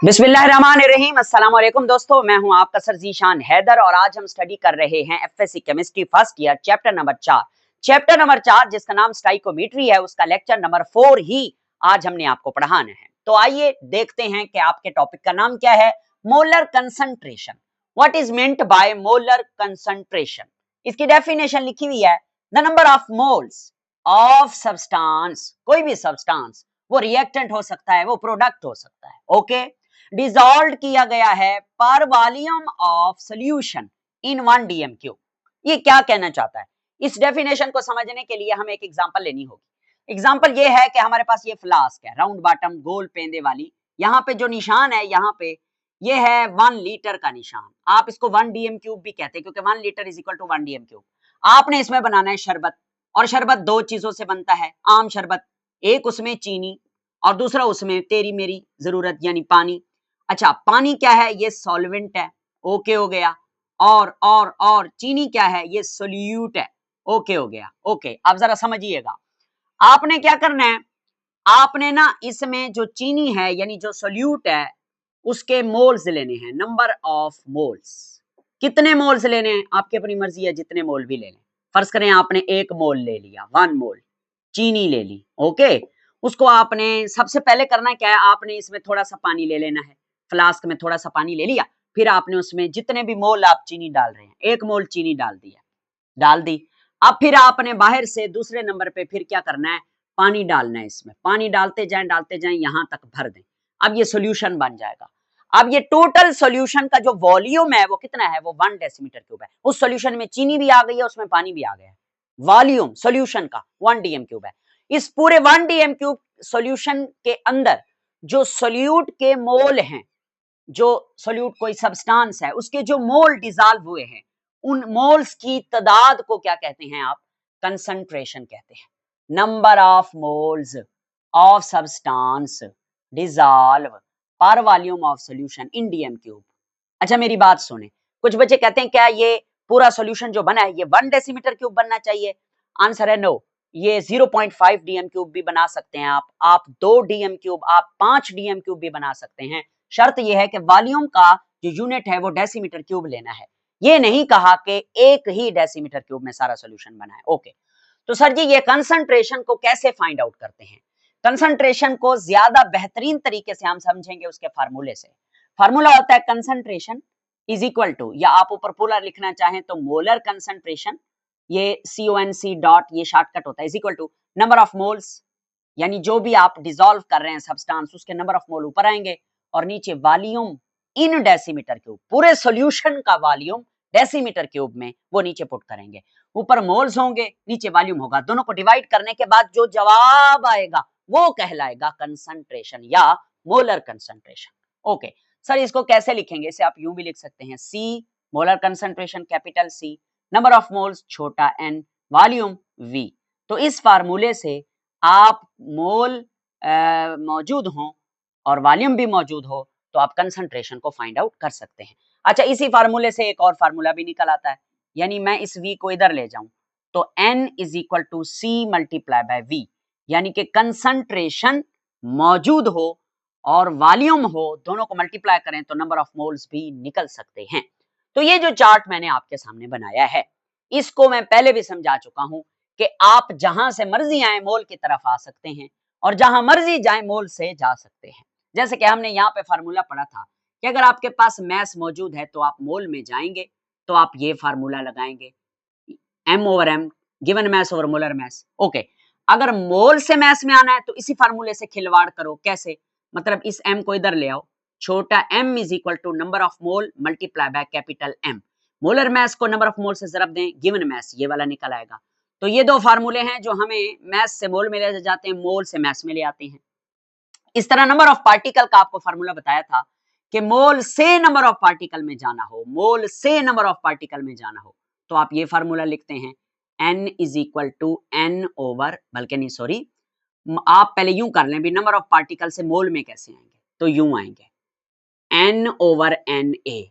बिस्मिल्लाहिर्रहमानिर्रहीम। अस्सलाम वालेकुम दोस्तों, मैं हूं आपका सर ज़ीशान हैदर और आज हम स्टडी कर रहे हैं FSc chemistry first year chapter number 4। Chapter number 4 जिसका नाम स्टाइकोमेट्री है, उसका लेक्चर नंबर 4 ही आज हमने आपको पढ़ाना है। तो आइए देखते हैं कि आपके टॉपिक का नाम क्या है। Molar concentration. What is meant by molar concentration? इसकी डेफिनेशन लिखी हुई है, the number of moles of substance. कोई भी सब्सटेंस, वो रिएक्टेंट हो सकता है, वो प्रोडक्ट हो सकता है, ओके, डिसॉल्व किया गया है पर volume of solution in 1 dm cube. ये क्या कहना चाहता है? इस डेफिनेशन को समझने के लिए हमें एक एग्जांपल लेनी होगी। एग्जांपल ये है कि हमारे पास ये फ्लास्क है, राउंड बॉटम गोल पेंदे वाली। यहाँ पे जो निशान है, यहाँ पे ये है 1 लीटर का निशान। आप इसको 1 डीएम क्यूब भी कहते हैं क्योंकि 1 litre is equal to 1 dm cube. आपने इसमें बनाना है शरबत, और शरबत दो चीजों से बनता है। आम शरबत, एक उसमें चीनी और दूसरा उसमें तेरी मेरी जरूरत यानी पानी। अच्छा, पानी क्या है? ये सॉल्वेंट है, ओके हो गया। और चीनी क्या है? ये सोल्यूट है, ओके हो गया। ओके, आप जरा समझिएगा। आपने क्या करना है, आपने ना इसमें जो चीनी है यानी जो सोल्यूट है उसके मोल्स लेने हैं, नंबर ऑफ मोल्स। कितने मोल्स लेने हैं आपकी अपनी मर्जी है, जितने मोल भी ले लें। फर्ज करें आपने 1 मोल ले लिया, 1 मोल चीनी ले ली, ओके। उसको आपने सबसे पहले करना क्या है, आपने इसमें थोड़ा सा पानी ले लेना है। फ्लास्क में थोड़ा सा पानी ले लिया, फिर आपने उसमें जितने भी मोल आप चीनी डाल रहे हैं, 1 मोल चीनी डाल दी। अब फिर आपने बाहर से दूसरे नंबर पे फिर क्या करना है, पानी डालना है। इसमें पानी डालते जाएं यहां तक भर दें। अब ये सॉल्यूशन बन जाएगा। अब ये टोटल सॉल्यूशन का जो वॉल्यूम है वो कितना है, वो 1 डेसीमीटर क्यूब है। उस सॉल्यूशन में चीनी भी आ गई है, उसमें पानी भी आ गया है। वॉल्यूम सॉल्यूशन का 1 डीएम क्यूब है। इस पूरे 1 डीएम क्यूब सॉल्यूशन के अंदर जो सोल्यूट के मोल हैं, जो सोल्यूट कोई सब्सटेंस है उसके जो मोल डिसॉल्व हुए हैं, उन मोल्स की तादाद को क्या कहते हैं आप? कंसंट्रेशन कहते हैं। Number of moles of substance dissolve पर volume of solution in DM cube. अच्छा, मेरी बात सुने। कुछ बच्चे कहते हैं क्या ये पूरा सॉल्यूशन जो बना है ये 1 डेसीमीटर क्यूब बनना चाहिए? आंसर है नो। ये 0.5 डीएम क्यूब भी बना सकते हैं आप 2 डीएम क्यूब, आप 5 डीएम क्यूब भी बना सकते हैं। शर्त यह है कि वॉल्यूम का जो यूनिट है वो डेसीमीटर क्यूब लेना है। ये नहीं कहा कि एक ही डेसीमीटर क्यूब में सारा सॉल्यूशन बना है, ओके। तो सर जी, ये कंसंट्रेशन को कैसे फाइंड आउट करते हैं? कंसंट्रेशन को ज्यादा बेहतरीन तरीके से हम समझेंगे उसके फार्मूले से। फार्मूला होता है कंसंट्रेशन इज इक्वल टू, या आप ऊपर पोलर लिखना चाहें तो मोलर कंसंट्रेशन, ये CONC डॉट, ये शॉर्टकट होता है, is equal to number of moles, यानी जो भी आप डिसॉल्व कर रहे हैं सब्सटेंस उसके नंबर ऑफ मोल ऊपर आएंगे, और नीचे वॉल्यूम इन डेसीमीटर क्यूब, पूरे सॉल्यूशन का वॉल्यूम डेसीमीटर क्यूब में वो नीचे पुट करेंगे। ऊपर मोल्स होंगे, नीचे वॉल्यूम होगा, दोनों को डिवाइड करने के बाद जो जवाब आएगा वो कहलाएगा कंसंट्रेशन या मोलर कंसंट्रेशन। ओके सर, इसको कैसे लिखेंगे? इसे आप यूं भी लिख सकते हैं, C molar concentration capital C, number of moles छोटा n, वॉल्यूम V। तो इस फार्मूले से आप मोल मौजूद हो और वॉल्यूम भी मौजूद हो तो आप कंसंट्रेशन को फाइंड आउट कर सकते हैं। अच्छा, इसी फार्मूले से एक और फार्मूला भी निकल आता है, यानी मैं इस V को इधर ले जाऊं तो N is equal to C multiply by V, यानी कि कंसंट्रेशन मौजूद हो और वॉल्यूम हो, दोनों को मल्टीप्लाई करें तो नंबर ऑफ मोल्स भी निकल सकते हैं। तो ये जो चार्ट मैंने आपके सामने बनाया है, इसको मैं पहले भी समझा चुका हूं कि आप जहां से मर्जी आए मोल की तरफ आ सकते हैं और जहां मर्जी जाए मोल से जा सकते हैं। जैसे कि हमने यहाँ पे फार्मूला पढ़ा था कि अगर आपके पास मैस मौजूद है तो आप मोल में जाएंगे तो आप ये फार्मूला लगाएंगे, m over m given mass over molar mass. Okay, अगर मोल से मैस में आना है तो इसी फार्मूले से खिलवाड़ करो। कैसे? मतलब इस m को इधर ले आओ, छोटा m is equal to number of mole multiply by capital M। Molar mass को नंबर ऑफ मोल से जरब दें, गिवन मैस ये वाला निकल आएगा। तो ये दो फार्मूले हैं जो हमें मैस से मोल में ले जाते हैं, मोल से मैस में ले आते हैं। इस तरह नंबर ऑफ पार्टिकल का आपको फार्मूला बताया था कि मोल से नंबर ऑफ पार्टिकल में जाना हो, मोल से नंबर ऑफ पार्टिकल में जाना हो तो आप ये फार्मूला लिखते हैं, n is equal to n over, बल्कि नहीं सॉरी, आप पहले यूं कर लें भी, नंबर ऑफ पार्टिकल से मोल में कैसे आएंगे, तो यूं आएंगे n ओवर n a,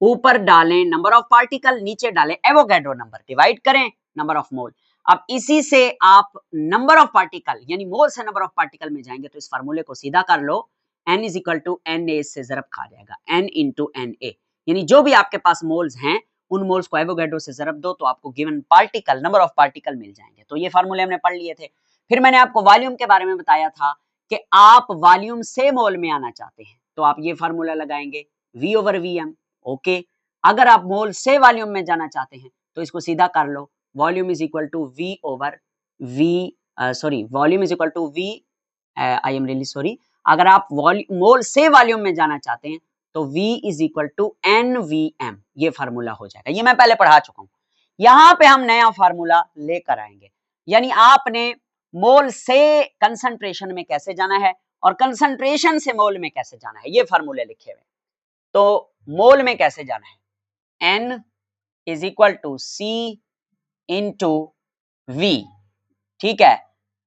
ऊपर डालें नंबर ऑफ पार्टिकल, नीचे डालें एवोगैड्रो नंबर, डिवाइड करें नंबर ऑफ मोल। अब इसी से आप नंबर ऑफ पार्टिकल यानी मोल से नंबर ऑफ पार्टिकल में जाएंगे तो इस फार्मूले को सीधा कर लो, n is equal to N A से जरब खा जाएगा, n इंटू एन ए, यानी जो भी आपके पास मोल्स हैं उन मोल्स को एवोगैड्रो से जरब दो तो आपको given particle, number of particle मिल जाएंगे। तो ये फार्मूले हमने पढ़ लिए थे। फिर मैंने आपको वॉल्यूम के बारे में बताया था कि आप वॉल्यूम से मोल में आना चाहते हैं तो आप ये फार्मूला लगाएंगे V ओवर VM। ओके, अगर आप मोल से वॉल्यूम में जाना चाहते हैं तो इसको सीधा कर लो, volume is equal to V over V, sorry volume is equal to V, I am really sorry, अगर आप मोल से वॉल्यूम में जाना चाहते हैं तो V is equal to NVM, ये फार्मूला हो जाएगा। ये मैं पहले पढ़ा चुका हूं, यहां पे हम नया फार्मूला लेकर आएंगे, यानी आपने मोल से कंसंट्रेशन में कैसे जाना है और कंसंट्रेशन से मोल में कैसे जाना है, ये फार्मूले लिखे हुए। तो मोल में कैसे जाना है, N is equal to C into V, ठीक है,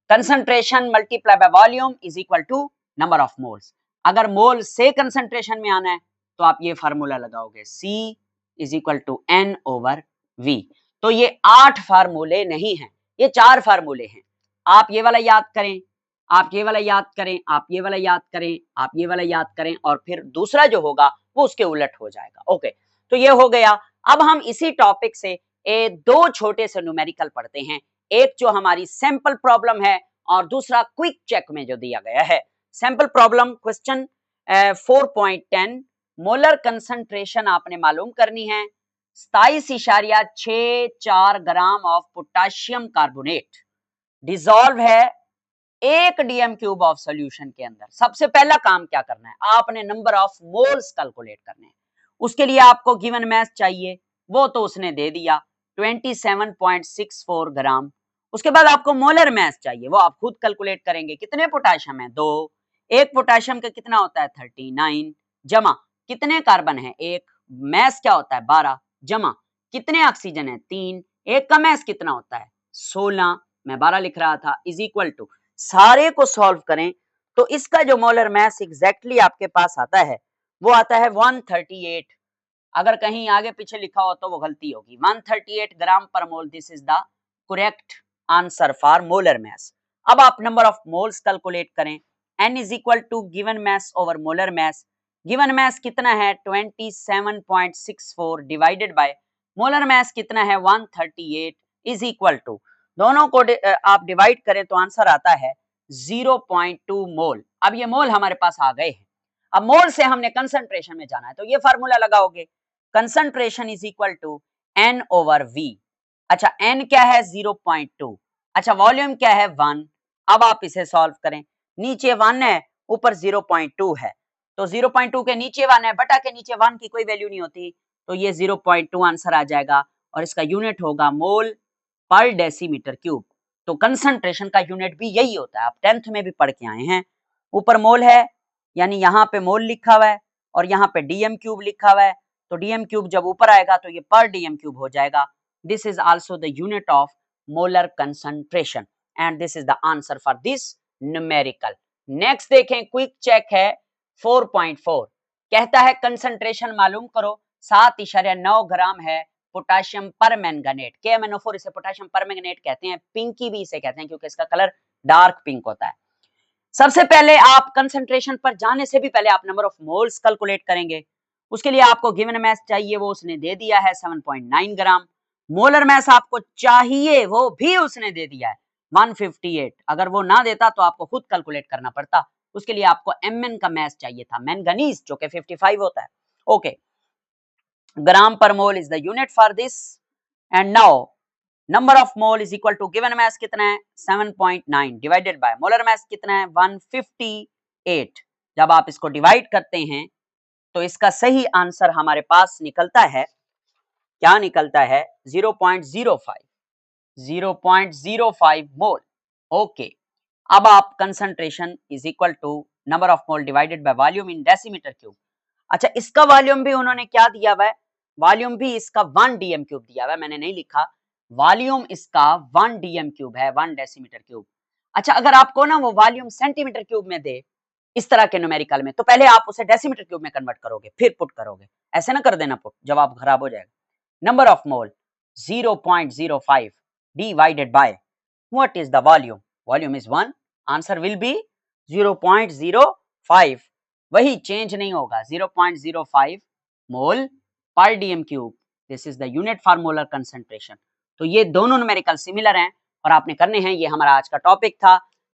concentration multiply by volume is equal to number of moles. अगर मोल से कंसंट्रेशन में आना है तो आप ये फार्मूला लगाओगे, C is equal to N over V। तो ये 8 फार्मूले नहीं हैं, ये 4 फार्मूले हैं। आप ये वाला याद करें, आप ये वाला याद करें, आप ये वाला याद करें, आप ये वाला याद करें, और फिर दूसरा जो होगा वो उसके उलट हो जाएगा। ओके, तो ये हो गया। अब हम इसी टॉपिक से दो छोटे से न्यूमेरिकल पढ़ते हैं, एक जो हमारी सैंपल प्रॉब्लम है और दूसरा क्विक चेक में जो दिया गया है। Sample problem question 4.10, molar concentration आपने मालूम करनी है 27.64 gram of potassium carbonate dissolve है 1 डीएम क्यूब ऑफ सॉल्यूशन के अंदर। सबसे पहला काम क्या करना है, आपने नंबर ऑफ मोल्स कैलकुलेट करने हैं। उसके लिए आपको गिवन मैथ चाहिए, वो तो उसने दे दिया 27.64 ग्राम। उसके बाद आपको मोलर मैथ चाहिए, वो आप खुद कैलकुलेट करेंगे। कितने पोटाशियम है, 2, एक पोटाशियम का कितना होता है 39, जमा कितने कार्बन है 1, मैथ क्या होता है 12, जमा कितने ऑक्सीजन है 3, एक का मैथ कितना होता है 16, मैं 12 लिख रहा था, इज इक्वल टू, सारे को सॉल्व करें तो इसका जो मोलर मैथ एग्जैक्टली आपके पास आता है वो आता है 138। अगर कहीं आगे पीछे लिखा हो तो वो गलती होगी, 138 gram per mole, this is the correct answer for molar mass. अब आप नंबर ऑफ मोल्स कैलकुलेट करें, n is equal to given mass over molar mass. Given mass कितना है 27.64 डिवाइडेड बाय मोलर मैथ कितना है 138 इज इक्वल टू, दोनों को आप डिवाइड करें तो आंसर आता है 0.2 मोल। अब ये मोल हमारे पास आ गए हैं। अब मोल से हमने कंसंट्रेशन में जाना है तो ये फार्मूला लगाओगे, concentration is equal to N over V। अच्छा N क्या है 0.2, अच्छा वॉल्यूम क्या है 1। अब आप इसे सॉल्व करें, नीचे 1 है ऊपर 0.2 है, तो 0.2 के नीचे 1 है, बटा के नीचे 1 की कोई वैल्यू नहीं होती, तो ये 0.2 आंसर आ जाएगा और इसका यूनिट होगा मोल पर डेसीमीटर क्यूब। तो कंसंट्रेशन का यूनिट भी यही होता है, आप 10th में भी पढ़ के आए हैं। ऊपर मोल है यानी यहाँ पे मोल लिखा हुआ है और यहाँ पे डीएम क्यूब लिखा हुआ है, तो डीएम क्यूब जब ऊपर आएगा तो ये पर डीएम क्यूब हो जाएगा। This is also the unit of molar concentration and this is the answer for this numerical. Next देखें, क्विक चेक है 4.4, कहता है कंसंट्रेशन मालूम करो 7.9 ग्राम है पोटाशियम परमैंगनेट, KMnO4 इसे पोटाशियम परमैंगनेट कहते हैं, पिंकी भी इसे कहते हैं क्योंकि इसका कलर डार्क पिंक होता है। सबसे पहले आप कंसंट्रेशन पर जाने से भी पहले आप नंबर ऑफ मोल्स कैलकुलेट करेंगे। उसके लिए आपको गिवन मैथ चाहिए, वो उसने दे दिया है 7.9 ग्राम। मोलर मैथ आपको चाहिए, वो भी उसने दे दिया है 158। अगर वो ना देता तो आपको खुद कैलकुलेट करना पड़ता, उसके लिए आपको Mn का मैथ चाहिए था, मैंगनीज, जो कि 55 होता है। Okay, gram per mole is the unit for this and now number of mole is equal to given mass कितना है 7.9 डिवाइडेड बाय मोलर मैथ कितना है 158। जब आप इसको डिवाइड करते हैं तो इसका सही आंसर हमारे पास निकलता है, क्या निकलता है 0.05 मोल। ओके, अब आप concentration is equal to number of mole divided by volume in decimetre cube. अच्छा, इसका वॉल्यूम भी उन्होंने क्या दिया हुआ है, वॉल्यूम भी इसका 1 डीएम क्यूब दिया हुआ है, मैंने नहीं लिखा, वॉल्यूम इसका 1 डीएम क्यूब है, 1 डेसीमीटर क्यूब। अच्छा, अगर आपको ना वो वॉल्यूम सेंटीमीटर क्यूब में दे इस तरह के न्यूमेरिकल में, तो पहले आप उसे डेसीमीटर क्यूब में कन्वर्ट करोगे फिर पुट करोगे, ऐसे ना कर देना पुट, जवाब खराब हो जाएगा। Number of mole 0.05 divided by what is the volume, volume is 1, answer will be 0.05 वही चेंज नहीं होगा, 0.05 मोल पर DM cube. This is the unit for molar concentration. तो ये दोनों न्यूमेरिकल सिमिलर हैं और आपने करने हैं। ये हमारा आज का टॉपिक था।